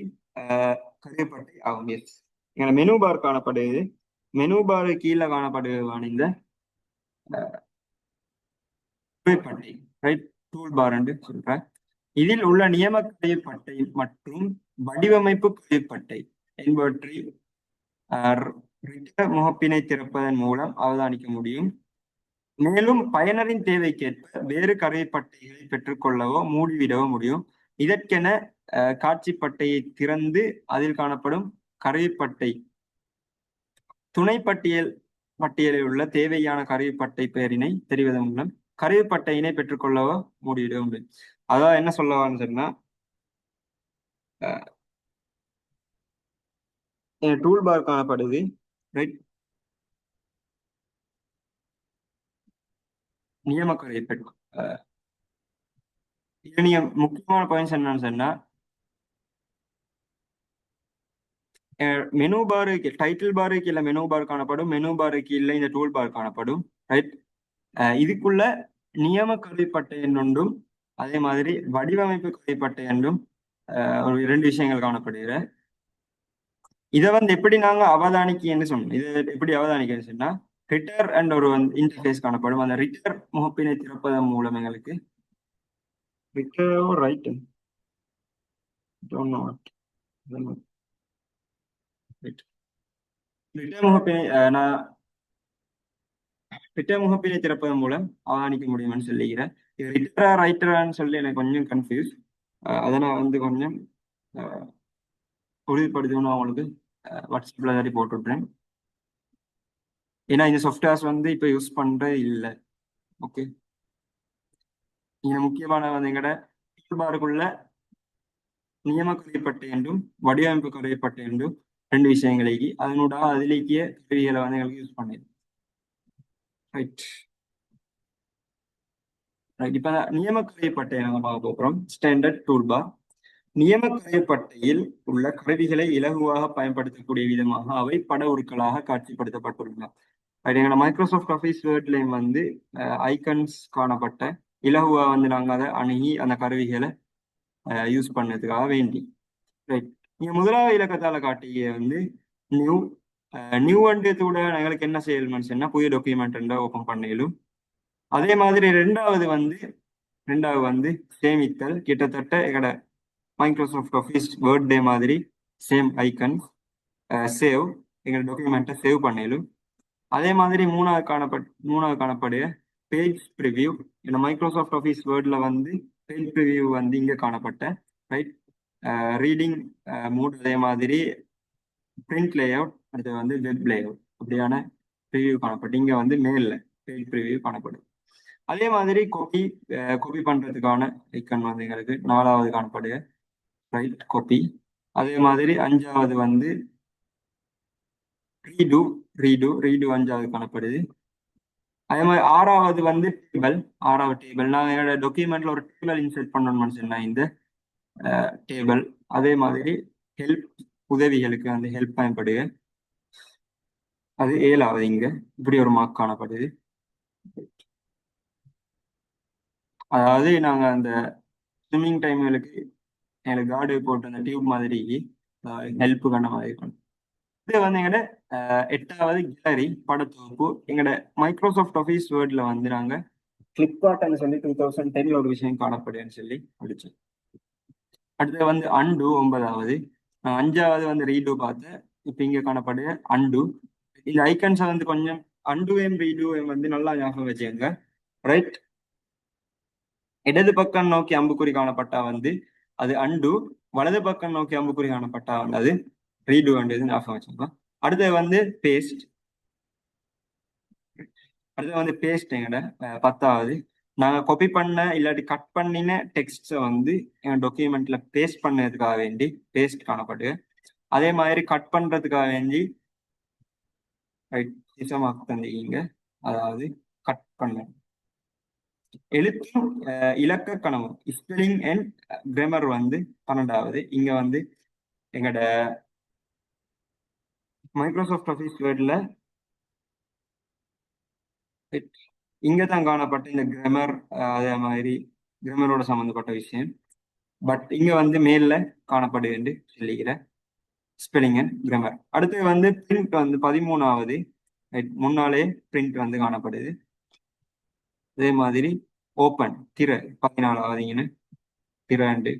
ஆகும். எஸ், எங்க மெனு பார் காணப்படுது. மெனு பார் கீழே காணப்படுவான இந்த கருவிப்பட்டை, ரைட், டூல் பார் என்று சொல்றேன். இதில் உள்ள நியம கருவிப்பட்டை மற்றும் வடிவமைப்பு கருவிப்பட்டை என்பவற்றை முகப்பினை திறப்பதன் மூலம் அவதானிக்க முடியும். மேலும் பயனரின் தேவைக்கேற்ப வேறு கருவிப்பட்டைகளை பெற்றுக்கொள்ளவோ மூடிவிடவோ முடியும். இதற்கென காட்சிப்பட்டையை திறந்து அதில் காணப்படும் கருவிப்பட்டை துணை பட்டியலில் உள்ள தேவையான கருவிப்பட்டை பெயரினை தெரிவதன் மூலம் கருவிப்பட்டையினை பெற்றுக்கொள்ளவோ மூடிவிடவோ முடியும். அதாவது என்ன சொல்லவான்னு சொன்னா, டூல் பார் காணப்படுது, ரைட், நியம கருவிப்பட்டை. இது நீங்க முக்கியமான பாயிண்ட்ஸ் என்னன்னு சொன்னா, மெனு பாருக்கு டைட்டில் பாருக்கு இல்ல மெனு பார் காணப்படும், மெனு பாருக்கு இல்ல இந்த டூல் பார் காணப்படும், ரைட். இதுக்குள்ள நியம கருவிப்பட்டை என்றும் அதே மாதிரி வடிவமைப்பு கருவிப்பட்டை என்றும் ஒரு 2 விஷயங்கள் காணப்படுகிற. இதை வந்து எப்படி நாங்க அவதானிக்கன்னு சொன்னோம். இதை எப்படி அவதானிக்கன்னு சொன்னா, ரிட்டர் அண்ட் ஒரு இன்டர்ஃபேஸ் காணப்படும். அந்த ரிட்டர் முகப்பினை திறப்பதன் மூலம் எங்களுக்கு ரிட்டர் ரைட் ரிட்டர் முகப்பினை நான் ரிட்டர் முகப்பினை திறப்பதன் மூலம் அவதானிக்க முடியும்னு சொல்லிக்கிறேன். இது ரிட்டரா ரைட்டரான்னு சொல்லி எனக்கு கொஞ்சம் கன்ஃபியூஸ். அதை நான் வந்து கொஞ்சம் உறுதிப்படுத்தணும் அவங்களுக்கு வாட்ஸ்அப்ல ஏதாடி போட்டுவிட்றேன். ஏன்னா இந்த சாஃப்ட்வேர்ஸ் வந்து இப்போ யூஸ் பண்ற இல்லை. ஓகே, இங்க முக்கியமான வந்து எங்கட பாருக்குள்ள நியம கருவிப்பட்டை என்றும் வடிவமைப்பு கருவிப்பட்டை என்றும் 2 விஷயங்களுக்கு அதனோட அதிலேக்கிய கருவிகளை வந்து எங்களுக்கு யூஸ் பண்ணிடும். ரைட் ரைட் இப்ப நியம கருவிப்பட்டை நாங்க பார்க்க போகிறோம். Standard toolbar. நியம கருவிப்பட்டையில் உள்ள கருவிகளை இலகுவாக பயன்படுத்தக்கூடிய விதமாக அவை பட உருக்களாக காட்சிப்படுத்தப்பட்டுள்ளன. எங்களோட மைக்ரோசாஃப்ட் ஆஃபீஸ் வேர்ட்லையும் வந்து ஐக்கன்ஸ் காணப்பட்ட இலகுவா வந்து நாங்க அதை அணுகி அந்த கருவிகளை யூஸ் பண்ணதுக்காக வேண்டி. ரைட், நீங்க முதலாவது இலக்கத்தால காட்டிய வந்து நியூ வண்டியத்தோட எங்களுக்கு என்ன செய்யணும்னு சொன்னா புதிய டாக்குமெண்ட் ஓப்பன் பண்ணிடும். அதே மாதிரி ரெண்டாவது வந்து சேமித்தல். கிட்டத்தட்ட எங்களோட மைக்ரோசாஃப்ட் ஆஃபீஸ் வேர்ட் டே மாதிரி சேம் ஐக்கன் சேவ், எங்களோட டாக்குமெண்ட்டை சேவ் பண்ணிடும். அதே மாதிரி மூணாவது காணப்படுற பேஜ் ப்ரிவியூ. இந்த மைக்ரோசாஃப்ட் ஆஃபீஸ் வேர்ட்ல வந்து பேஜ் ப்ரிவியூ வந்து இங்க காணப்பட்ட, ரைட், ரீடிங் மூட். அதே மாதிரி பிரிண்ட் லேஅவுட், அடுத்து வந்து வெப் லேஅவுட், அப்படியான ப்ரிவியூ காணப்பட்டு இங்க வந்து மேல்ல பேஜ் ப்ரிவியூ காணப்படும். அதே மாதிரி காப்பி பண்றதுக்கான ஐக்கன் வந்து எங்களுக்கு 4வது காணப்படுக, ரைட், காப்பி. அதே மாதிரி 5வது வந்து ரீடு 5வது காணப்படுது. அதே மாதிரி 6வது வந்து டேபிள். 6வது டேபிள் நான் என்னோட டாக்குமெண்ட்ல ஒரு டேபிள் இன்சர்ட் பண்ணணும்னு சொன்னேன், இந்த டேபிள். அதே மாதிரி ஹெல்ப், உதவிகளுக்கு அந்த ஹெல்ப் பயன்படுது. அது 7வது இங்க இப்படி ஒரு மார்க் காணப்படுது. அதாவது நாங்க அந்த ஸ்விம்மிங் டைம்களுக்கு எனக்கு கார்டு போட்டு அந்த டியூப் மாதிரி ஹெல்ப் பண்ண மாதிரி இருக்கும். இது வந்து எங்கட 8வது கேலரி படத்தொகுப்பு. எங்கட மைக்ரோசாஃப்ட் ஆஃபீஸ் வேர்ட்ல வந்து நாங்க ஃபிளிப்கார்ட்னு சொல்லி 2010ல ஒரு விஷயம் காணப்படுதுன்னு சொல்லி படிச்சோம். அடுத்தது வந்து அண்டு 9வது. 5வது வந்து ரீடு பார்த்தேன். இப்ப இங்க காணப்படுது அண்டு. இந்த ஐக்கன்ஸை வந்து கொஞ்சம் அண்டுவையும் ரீடுவையும் வந்து நல்லா ஞாபகம் வச்சுக்கோங்க, ரைட். இடது பக்கம் நோக்கி அம்புக்குறி காணப்பட்டா வந்து அது அண்டு, வலது பக்கம் நோக்கி அம்புக்குறி காணப்பட்டா வந்து அது ரீடு வேண்டியது ஞாபகம் வச்சுக்கோங்க. அடுத்தது வந்து பேஸ்ட். அடுத்தது வந்து பேஸ்ட் எங்கட 10வது. நாங்க காப்பி பண்ண இல்லாட்டி கட் பண்ணின டெக்ஸ்ட்ஸை வந்து எங்க டாக்குமெண்ட்ல பேஸ்ட் பண்ணதுக்காக வேண்டி பேஸ்ட் காணப்படுது. அதே மாதிரி கட் பண்றதுக்காக வேண்டி ரைட் தந்தீங்க, அதாவது கட் பண்ண. எழுத்தும் இலக்க கணவும் ஸ்பெல்லிங் அண்ட் கிராமர் வந்து 12வது. இங்க வந்து எங்கட மைக்ரோசாஃப்ட் ஆஃபீஸ் வேர்ட்ல இங்க தான் காணப்பட்ட இந்த கிராமர், அதே மாதிரி கிராமரோட சம்பந்தப்பட்ட விஷயம். பட் இங்க வந்து மேல்ல காணப்படுது என்று சொல்லிக்கிறேன். Spelling and grammar. அடுத்து வந்து பிரிண்ட் வந்து 13வது, முன்னாலே பிரிண்ட் வந்து காணப்படுது. அதே மாதிரி ஓப்பன் திரை 14வதுங்கன்னு திரை அண்டு.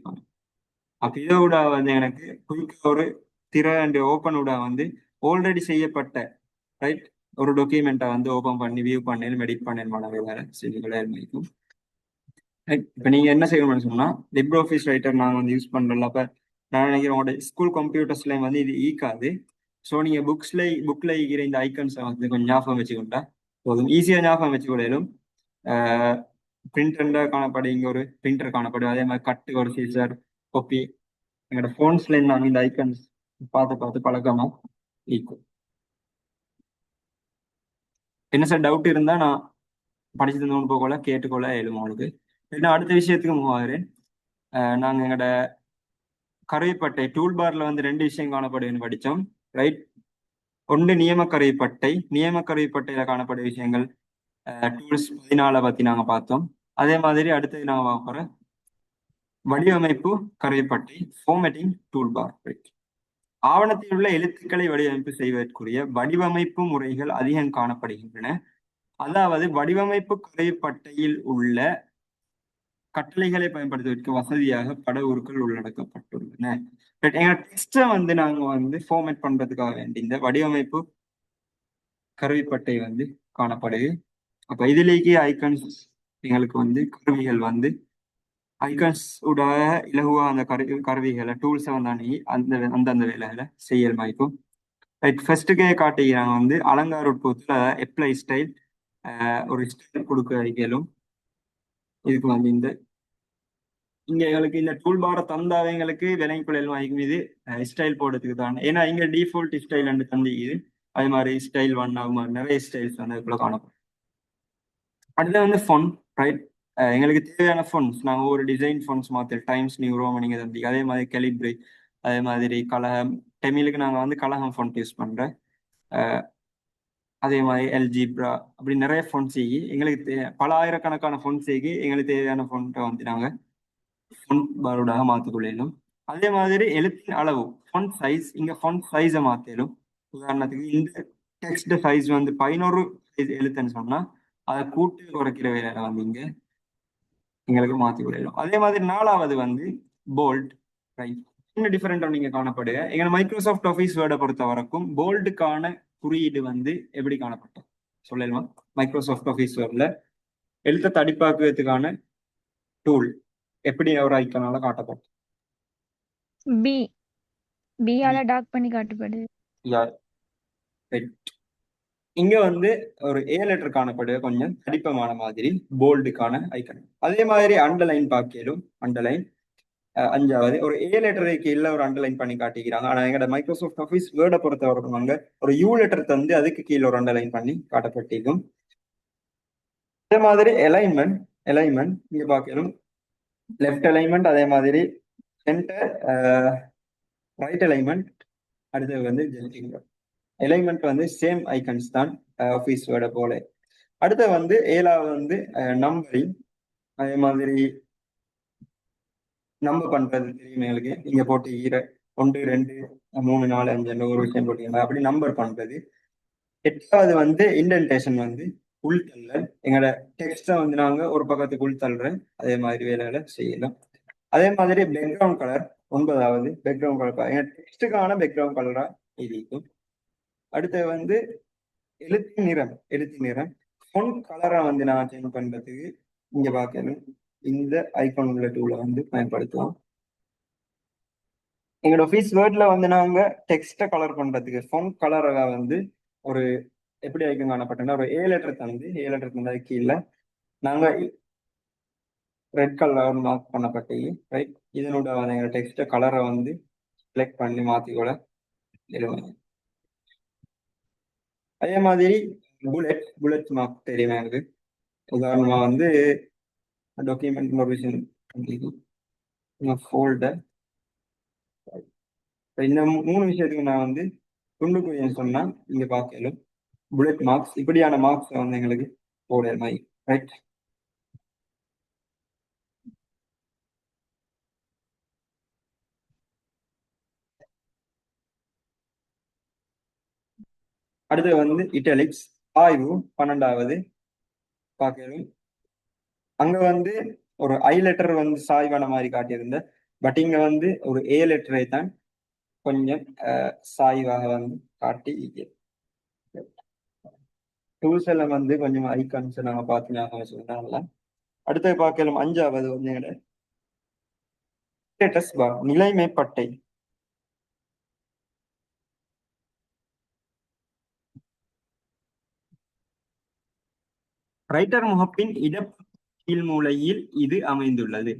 அப்ப இதோட வந்து எனக்கு குயிக்காக ஒரு திரை அண்ட் ஓப்பன் விட வந்து ஆல்ரெடி செய்யப்பட்ட ரைட் ஒரு டாக்குமெண்ட்டை வந்து ஓப்பன் பண்ணி வியூ பண்ணேன் எடிட் பண்ணேன் வேலை செஞ்சுக்கொள்ள இருக்கும். இப்போ நீங்க என்ன செய்யணும்னு சொன்னா லிப்ரோ ஆஃபீஸ் ரைட்டர் நாங்கள் வந்து யூஸ் பண்றோம்ல. அப்ப நான் நினைக்கிறேன் உங்களோட ஸ்கூல் கம்ப்யூட்டர்ஸ்லயும் வந்து இது ஈக்காது. ஸோ நீங்க புக்ல இருக்கிற இந்த ஐக்கன்ஸை வந்து கொஞ்சம் ஞாபகம் வச்சுக்கொண்டா போதும். ஈஸியா ஞாபகம் வச்சுக்கொள்ளும். பிரிண்டர் காணப்படும், இங்க ஒரு பிரிண்டர் காணப்படும். அதே மாதிரி கட்டு ஒரு சீசர் கொப்பி எங்களோட போன்ஸ்ல நாங்கள் இந்த ஐக்கன்ஸ் பார்த்து பார்த்து பழக்கமா ஈக்கும். என்ன சார் டவுட் இருந்தா நான் படிச்சு தந்தோன்னு போகல கேட்டுக்கொள்ள எழுதும் உங்களுக்கு. இல்லைன்னா அடுத்த விஷயத்துக்கு மூவாகிறேன். நாங்க எங்களோட கருவிப்பட்டை டூல் பார்ல வந்து 2 விஷயம் காணப்படுதுன்னு படித்தோம் ரைட். ஒன்று நியம கருவிப்பட்டை. நியம கருவிப்பட்டையில காணப்படும் விஷயங்கள் டூல்ஸ் 14 பத்தி நாங்க பார்த்தோம். அதே மாதிரி அடுத்தது நாங்க பார்க்க போற வடிவமைப்பு கருவிப்பட்டை ஃபார்மேட்டிங் டூல் பார் ரைட். ஆவணத்தில் உள்ள எழுத்துக்களை வடிவமைப்பு செய்வதற்குரிய வடிவமைப்பு முறைகள் அதிகம் காணப்படுகின்றன. அதாவது வடிவமைப்பு கருவிப்பட்டையில் உள்ள கட்டளைகளை பயன்படுத்துவதற்கு வசதியாக பட உருக்கள் உள்ளடக்கப்பட்டுள்ளன. எங்க டெக்ஸ்டை வந்து நாங்க வந்து ஃபார்மேட் பண்றதுக்காக வேண்டி இந்த வடிவமைப்பு கருவிப்பட்டை வந்து காணப்படுது. அப்ப இதுலேயே ஐக்கன்ஸ் எங்களுக்கு வந்து கருவிகள் வந்து ஐக்கன்ஸ் உடைய இலகுவா அந்த கருவிகளை டூல்ஸை வந்து அணுகி அந்தந்த வேலைகளை செய்யல் மாய்க்கும். ரைட் ஃபர்ஸ்ட்டுக்கே காட்டுகிறாங்க வந்து அலங்கார உட்புறத்தில் எப்ளை ஸ்டைல் ஒரு ஸ்டைல் கொடுக்க வைக்கலும். இதுக்கு வந்து இந்த இங்க எங்களுக்கு இந்த டூல் பாரை தந்தாவே எங்களுக்கு விலைக்குள்ள வாங்கிக்கும். இது ஸ்டைல் போடுறதுக்கு தான். ஏன்னா இங்க டிஃபால்ட் ஸ்டைல் அண்டு தந்திக்குது. அதே மாதிரி ஸ்டைல் 1 ஆகும் நிறைய ஸ்டைல்ஸ் வந்து அதுக்குள்ள காணப்படும். அடுத்து வந்து ஃபொன் ரைட். எங்களுக்கு தேவையான ஃபொன்ஸ் நாங்கள் ஒரு டிசைன் ஃபொன்ஸ் மாற்ற டைம்ஸ் நியூ ரோமன் நீங்க தந்தி. அதே மாதிரி கெலிப்ரி, அதே மாதிரி கலகம் டெமிலுக்கு நாங்கள் வந்து கலகம் ஃபொண்ட் யூஸ் பண்றேன். அதே மாதிரி எல்ஜிப்ரா அப்படி நிறைய ஃபொன்ஸ் எங்களுக்கு பல ஆயிரக்கணக்கான ஃபொன்ஸ் எங்களுக்கு தேவையான ஃபொண்ட்டை வந்து நாங்கள் ஃபொண்ட் பாரோடாக மாற்றிக்கொள்ளலும். அதே மாதிரி எழுத்தின் அளவு ஃபொண்ட் சைஸ். இங்க ஃபொண்ட் சைஸை மாற்றலும். உதாரணத்துக்கு இந்த டெக்ஸ்ட் சைஸ் வந்து 11 எழுத்துன்னு சொன்னா அதை கூட்டு குறைக்கிற வேலை வந்து இங்க எங்களுக்கு மாற்றி விடலாம். அதே மாதிரி 4வது வந்து போல்ட் ரைட். இன்னும் டிஃபரெண்டா நீங்க காணப்படுக. எங்க மைக்ரோசாஃப்ட் ஆஃபீஸ் வேர்டை பொறுத்த வரைக்கும் போல்டுக்கான குறியீடு வந்து எப்படி காணப்பட்டோம் சொல்லலாமா? மைக்ரோசாஃப்ட் ஆஃபீஸ் வேர்ட்ல எழுத்த தடிப்பாக்குறதுக்கான டூல் எப்படி ஒரு ஐக்கனால காட்டப்படும்? பி பியால டார்க் பண்ணி காட்டப்படுது. யார் இங்க வந்து ஒரு ஏ லெட்டர் காணப்படுது கொஞ்சம் தடிப்பமான மாதிரி போல்டுக்கான ஐக்கன். அதே மாதிரி அண்டர்லைன் பார்க்கலும். அண்டர்லைன் 5வது ஒரு ஏ லெட்டருக்கு இல்ல ஒரு அண்டர்லைன் பண்ணி காட்டிக்கிறாங்க. ஆனா எங்களோட மைக்ரோசாஃப்ட் ஆஃபீஸ் வேர்டை பொறுத்த வரைக்கும் அங்க ஒரு யூ லெட்டர் தந்து அதுக்கு கீழே ஒரு அண்டர்லைன் பண்ணி காட்டப்பட்டிருக்கும். அதே மாதிரி அலைன்மெண்ட் இங்க பார்க்கலும். லெஃப்ட் அலைன்மெண்ட், அதே மாதிரி சென்டர், ரைட் அலைன்மெண்ட், அடுத்தது வந்து அலைன்மெண்ட் வந்து சேம் ஐக்கன்ஸ் தான் ஆஃபீஸ் வேர்டை போல. அடுத்து வந்து 7வது வந்து நம்பரிங். அதே மாதிரி நம்பர் பண்றது தெரியும் எங்களுக்கு. நீங்க போட்டு 1 2 3 4 5 ஒரு விஷயம் போட்டீங்க அப்படி நம்பர் பண்றது. 8வது வந்து இன்டென்டேஷன் வந்து உள்தள்ளல். எங்களோட டெக்ஸ்டை வந்து நாங்க ஒரு பக்கத்துக்கு உள்தள்ளுறேன். அதே மாதிரி வேலைகளை செய்யலாம். அதே மாதிரி பேக்ரவுண்ட் கலர் 9வது பேக்ரவுண்ட் கலர் எங்க டெக்ஸ்டுக்கான பேக்ரவுண்ட் கலரா இருக்கும். அடுத்து வந்து எழுத்து நிறம் ஃபொண்ட் கலரை வந்து நான் சேஞ்ச் பண்றதுக்கு இங்க பார்க்கணும் இந்த ஐகான் உள்ள டூலை வந்து பயன்படுத்தலாம். எங்களோட ஆஃபீஸ் வேர்ட்ல வந்து நாங்க டெக்ஸ்ட்டை கலர் பண்றதுக்கு ஃபொண்ட் கலரை வந்து ஒரு எப்படி ஐக்கன் காணப்பட்டோம்னா ஒரு ஏ லெட்டர் தந்தது கீழே நாங்க ரெட் கலர் மார்க் பண்ணப்பட்டு ரைட். இதனோட வந்து எங்களோட டெக்ஸ்ட் கலரை வந்து செலக்ட் பண்ணி மாத்தி கூட எழுதுவாங்க. அதே மாதிரி புல்லட் மார்க் தெரியுமா எனக்கு? உதாரணமா வந்து டாக்குமெண்ட் ஒரு விஷயம் ஃபோல்டர். இந்த 3 விஷயத்துக்கு நான் வந்து துண்டுக்குரியன்னு சொன்னா இங்க பார்க்கலும் புல்லட் மார்க்ஸ் இப்படியான மார்க்ஸ் வந்து எங்களுக்கு போடுற மாதிரி ரைட். அடுத்து வந்து இட்டாலிக்ஸ் ஆய்வு 12வது பார்க்கணும். அங்க வந்து ஒரு ஐ லெட்டர் வந்து சாய்வான மாதிரி காட்டியிருந்தேன். பட் இங்க வந்து ஒரு ஏ லெட்டரை தான் கொஞ்சம் சாய்வாக வந்து காட்டி டூல்ஸ் எல்லாம் வந்து கொஞ்சம் ஐகான்ஸ் நாங்க பார்த்து ஞாபகம் வச்சுருந்தாங்கல்ல. அடுத்து பார்க்கலாம் 5வது வந்து ஸ்டேட்டஸ் பார் நிலைமை பட்டை. ரைட்டர் முகப்பின் கீழ் மூலையில் இது அமைந்துள்ளது.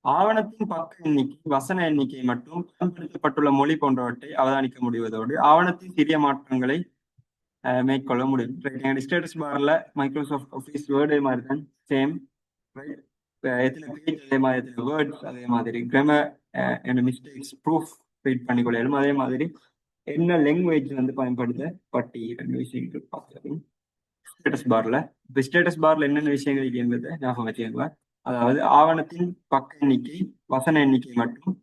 ஆவணத்தின் பக்க எண்ணிக்கை, வசன எண்ணிக்கை மற்றும் பயன்படுத்தப்பட்டுள்ள மொழி போன்றவற்றை அவதானிக்க முடிவதோடு ஆவணத்தின் சிறிய மாற்றங்களை மேற்கொள்ள முடியும். ஸ்டேட்டஸ் பார்ல மைக்ரோசாஃப்ட் ஆஃபீஸ் வேர்டு மாதிரி தான் சேம். எத்தனை பேஜ் அதே மாதிரி, எத்தனை வேர்ட்ஸ் அதே மாதிரி, கிராமர் என்ன மிஸ்டேக்ஸ் ப்ரூஃப் ரீட் பண்ணிக்கொள்ளும் அதே மாதிரி, என்ன லாங்குவேஜ் வந்து பயன்படுத்த பட்டி ரெண்டு விஷயங்கள் பார்க்கலாம் ஸ்டேட்டஸ் பார்ல. இப்போ ஸ்டேட்டஸ் பார்ல என்னென்ன விஷயங்கள் என்பதை ஞாபகம் வச்சுக்கோங்க. அதாவது ஆவணத்தின் பக்க எண்ணிக்கை, வசன எண்ணிக்கை மற்றும்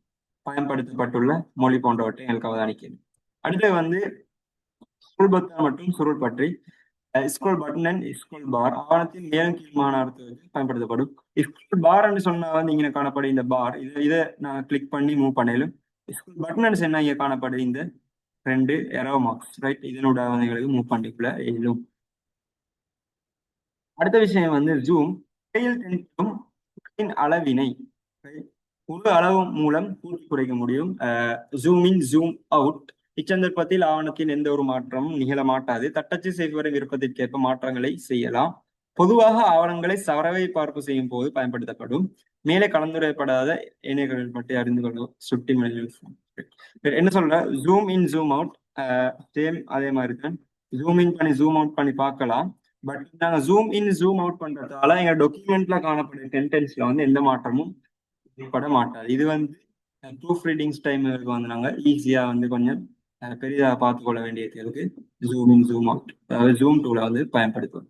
பயன்படுத்தப்பட்டுள்ள மொழி போன்றவற்றை எங்களுக்கு அவதானிக்கிறது. அடுத்து வந்து ஸ்க்ரோல் பட்டன் மற்றும் சுருள் பற்றி. Scroll button and scroll bar ஆவணத்தின் மேலும் கீழ்மான அர்த்தத்துக்கு பயன்படுத்தப்படும். ஸ்க்ரோல் பார் சொன்னா வந்து இங்க காணப்படும் இந்த பார் இதை நான் கிளிக் பண்ணி மூவ் பண்ணலும். ஸ்க்ரோல் பட்டன் என்ன இங்க காணப்படுது இந்த 2 எரோ மார்க்ஸ் ரைட். இதனோட எங்களுக்கு மூவ் பண்ணிக்குள்ள எழுதும். அடுத்த விஷயம் வந்து ஜூம். திரையில் தென்படும் அளவினை ஒரு அளவு மூலம் கூட்டி குறைக்க முடியும். ஜூம் இன் ஜூம் அவுட் இச்சந்தர்ப்பத்தில் ஆவணத்தின் எந்த ஒரு மாற்றமும் நிகழ மாட்டாது. தட்டச்சு செய்வரின் விருப்பத்திற்கேற்ப மாற்றங்களை செய்யலாம். பொதுவாக ஆவணங்களை சவரவை பார்ப்பு செய்யும் போது பயன்படுத்தப்படும். மேலே கலந்துரையப்படாத இணையர்கள் பற்றி அறிந்து கொள்ளும் சுட்டி என்ன சொல்ற, zoom in zoom out same அதே மாதிரி தான். ஜூம் இன் பண்ணி ஜூம் அவுட் பண்ணி பார்க்கலாம். பட் நாங்க ஜூம் இன் ஜூம் அவுட் பண்றதால எங்க டாக்குமெண்ட்ல காணப்படுற சென்டென்ஸ்ல வந்து எந்த மாற்றமும் ஏற்பட மாட்டாது. இது வந்து ப்ரூஃப் ரீடிங்ஸ் டைமுக்கு வந்து நாங்க ஈஸியா வந்து கொஞ்சம் பெரிதாக பார்த்துக்கொள்ள வேண்டியதுக்கு ஜூம் இன் ஜூம் அவுட் அதாவது ஜூம் டூல வந்து பயன்படுத்துவோம்.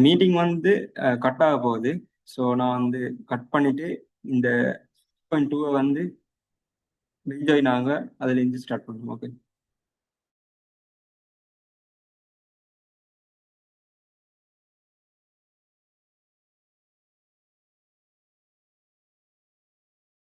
மீட்டிங் வந்து கட் ஆக போகுது. ஸோ நான் வந்து கட் பண்ணிட்டு இந்த 2 வந்து ரீஜாயின் ஆக அதுல இருந்து ஸ்டார்ட் பண்ணுவோம். ஓகே.